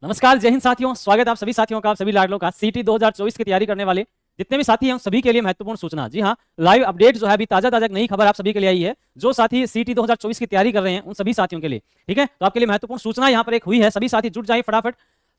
नमस्कार, जय हिंद साथियों। स्वागत है आप सभी साथियों का, आप सभी लाडलों का। सीटी 2024 की तैयारी करने वाले जितने भी साथी हैं उन सभी के लिए महत्वपूर्ण सूचना। जी हाँ, लाइव अपडेट जो है अभी ताजा नई खबर आप सभी के लिए आई है। जो साथी सीटी 2024 की तैयारी कर रहे हैं उन सभी साथियों के लिए, ठीक है। तो आपके लिए महत्वपूर्ण सूचना यहाँ पर एक हुई है। सभी साथी जुट जाइए फटाफट,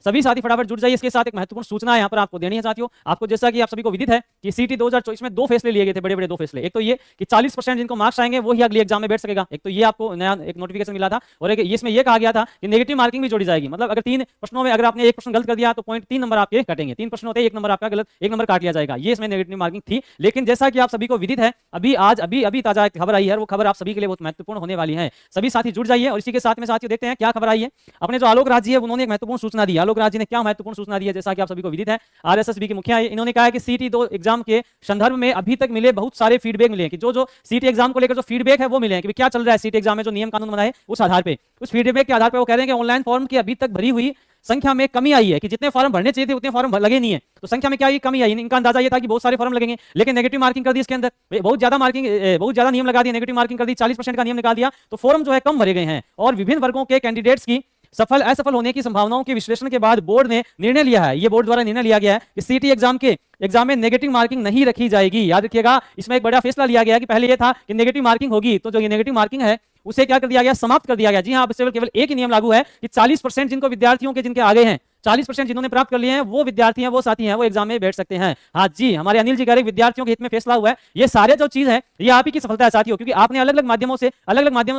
सभी साथी फटाफट जुट जाइए। इसके साथ एक महत्वपूर्ण सूचना यहाँ पर आपको देनी है साथियों। आपको जैसा कि आप सभी को विदित है कि सीटी 2024 में दो फैसले लिए गए थे, बड़े दो फैसले। एक तो ये कि 40% जिनको मार्क्स आएंगे वो ही अगले एग्जाम में बैठ सकेगा। एक तो ये आपको नया एक नोटिफिकेशन मिला था, और एक इसमें ये कहा गया था कि नेगेटिव मार्किंग भी जोड़ी जाएगी। मतलब अगर 3 प्रश्नों में अगर आपने एक प्रश्न गलत कर दिया तो 0.3 नंबर आपके कटेंगे। 3 प्रश्न होते हैं, 1 नंबर आपका गलत, 1 नंबर काट लिया जाएगा। ये इसमें नेगेटिव मार्किंग थी। लेकिन जैसा कि आप सभी को विदित है, अभी ताजा खबर आई है, वो खबर आप सभी के लिए बहुत महत्वपूर्ण होने वाली है। सभी साथी जुड़ जाइए। और इसी के साथ में साथियों देखते हैं क्या खबर आई है। अपने जो आलोक राज जी है उन्होंने एक महत्वपूर्ण सूचना दी। आलोक राज जी ने क्या महत्वपूर्ण सूचना दी है, जैसा कि आप सभी को विदित है, आरएसएसबी के मुखिया है। इन्होंने कहा है कि सीटी 2 एग्जाम के संदर्भ में अभी तक मिले बहुत सारे फीडबैक मिले हैं कि जो सीटी एग्जाम को लेकर जो फीडबैक है वो मिले हैं कि क्या चल रहा है सीटी एग्जाम में, जो नियम कानून बनाए उस आधार पे, उस फीडबैक के आधार पे वो कह रहे हैं कि ऑनलाइन फॉर्म की अभी तक भरी हुई संख्या में कमी आई है, कि जितने फॉर्म भरने चाहिए थे उतने फॉर्म लगे नहीं है। तो संख्या में क्या कमी आई, इनका अंदाजा ये था कि बहुत सारे फॉर्म लगेंगे, लेकिन नेगेटिव मार्किंग कर दी इसके अंदर। बहुत ज्यादा नियम लगा दिया, नेगेटिव मार्किंग कर दी, 40% का नियम निकाल दिया। तो फॉर्म जो है कम भरे गए हैं। और विभिन्न वर्गों के कैंडिडेट्स की सफल असफल होने की संभावनाओं के विश्लेषण के बाद बोर्ड ने निर्णय लिया है, ये बोर्ड द्वारा निर्णय लिया गया है कि सीटी एग्जाम में नेगेटिव मार्किंग नहीं रखी जाएगी। याद रखिएगा, इसमें एक बड़ा फैसला लिया गया कि पहले ये था कि नेगेटिव मार्किंग होगी, तो जो ये नेगेटिव मार्किंग है उसे क्या कर दिया गया, समाप्त कर दिया गया। जी हाँ, अब केवल एक ही नियम लागू है कि 40% जिनको विद्यार्थियों के जिनके आगे हैं, 40% जिन्होंने प्राप्त कर लिए हैं, वो विद्यार्थी हैं, वो साथी हैं, वो एग्जाम में बैठ सकते हैं। हाँ जी, हमारे अनिल जी कह रहे विद्यार्थियों के हित में फैसला हुआ है। ये सारे जो चीज है ये आप ही की सफलता है साथियों, क्योंकि आपने अलग अलग माध्यमों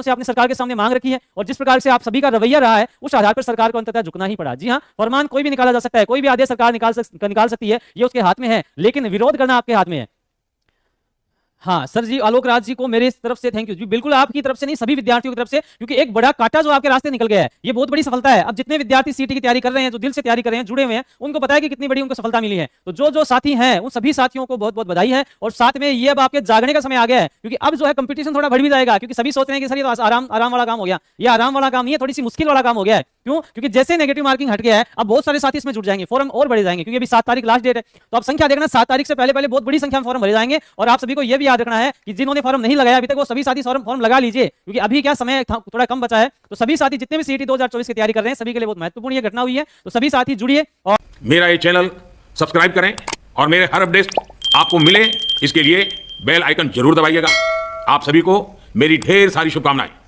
से आपने सरकार के सामने मांग रखी है, और जिस प्रकार से आप सभी का रवैया रहा है उस आधार पर सरकार को अंततः झुकना ही पड़ा। जी हाँ, फरमान कोई भी निकाला जा सकता है, कोई भी आदेश सरकार निकाल सकती है, ये उसके हाथ में है, लेकिन विरोध करना आपके हाथ में है। हाँ सर जी, आलोक राज जी को मेरे तरफ से थैंक यू जी। बिल्कुल आपकी तरफ से नहीं, सभी विद्यार्थियों की तरफ से, क्योंकि एक बड़ा कांटा जो आपके रास्ते निकल गया है, ये बहुत बड़ी सफलता है। अब जितने विद्यार्थी सीटी की तैयारी कर रहे हैं, जो दिल से तैयारी कर रहे हैं, जुड़े हुए हैं, उनको पता है कि कितनी बड़ी उनको सफलता मिली है। तो जो साथी हैं उन सभी साथियों को बहुत बहुत बधाई है। और साथ में ये अब आपके जागने का समय आ गया है, क्योंकि अब जो है कंपटीशन थोड़ा बढ़ भी जाएगा, क्योंकि सभी सोच रहे हैं कि सर ये तो आराम वाला काम हो गया। ये आराम वाला काम नहीं है, थोड़ी सी मुश्किल वाला काम हो गया है। क्यों? क्योंकि जैसे नेगेटिव मार्किंग हट गया है, अब बहुत सारे साथी इसमें जुड़ जाएंगे, फॉर्म और बढ़े जाएंगे, क्योंकि अभी 7 तारीख लास्ट डेट है। तो आप संख्या देखना, 7 तारीख से पहले बहुत बड़ी संख्या में फॉर्म भरे जाएंगे। और आप सभी को यह भी याद रखना है कि जिन्होंने फॉर्म नहीं लगाया अभी तक, वो सभी साथी फॉर्म लगा लीजिए, क्योंकि अभी क्या समय थोड़ा कम बचा है। तो सभी साथी जितने भी सीटी 2024 की तैयारी कर रहे हैं, सभी के लिए बहुत महत्वपूर्ण ये घटना हुई है। तो सभी साथी जुड़िए और मेरा ये चैनल सब्सक्राइब करें, और मेरे हर अपडेट आपको मिले इसके लिए बेल आइकन जरूर दबाइएगा। आप सभी को मेरी ढेर सारी शुभकामनाएं।